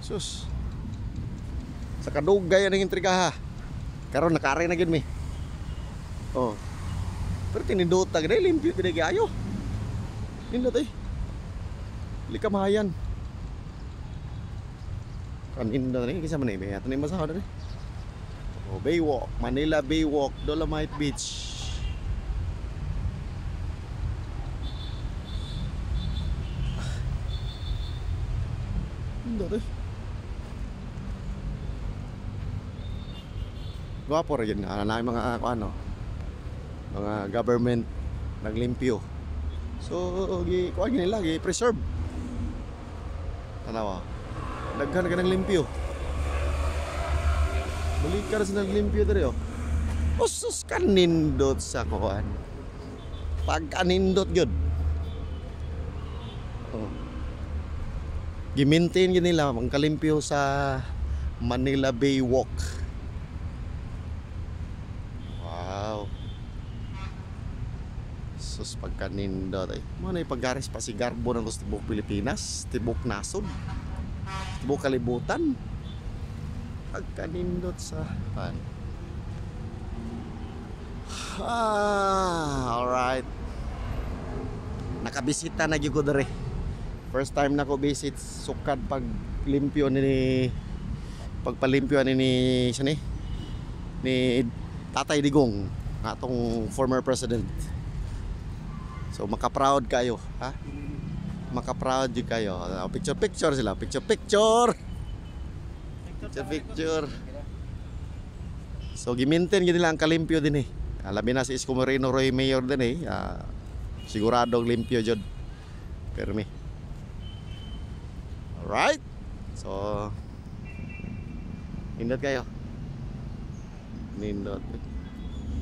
Sus. Sa kadugay ang intriga ha. Karon nakari na gid mi. Oh. Pero tinindot ta gid limpyo gid ayo. Nindot eh. Likamayan. Kanindot ni kisa man ni ato ni masahod ni. Oh, Baywalk, Manila Baywalk, Dolomite Beach. Nindot eh. Gwapo rin yun nga na mga ano, mga government naglimpyo. So kuan nila preserve. Tanawa. Daghan ka ng limpyo. Balik ka sa naglimpyo diri oh. Usus kanindot sa kuan. Pag kanindot gyud. Oh. Gi-maintain gyud nila ang kalimpyo sa Manila Baywalk. Sus pagkanindot ay mo na ipagaris pa si Garbo ng tibok Pilipinas, tibok nasod, tibok kalibutan. Pagkanindot sa pan. Alright. Nakabisita na gyud ko dere. First time na ko visit sukad paglimpyo ni pagpalimpyo ni siya ni Tatay Digong, atong former president. So maka-proud kayo, ha? Maka-proud jud kayo. Picture sila, picture. So gi-maintain gid nila ang kalimpyo din eh. Labi na si Isko Moreno Roy Mayor din eh. Sigurado limpyo jud. Permi. Alright. So nindot kayo. Nindot.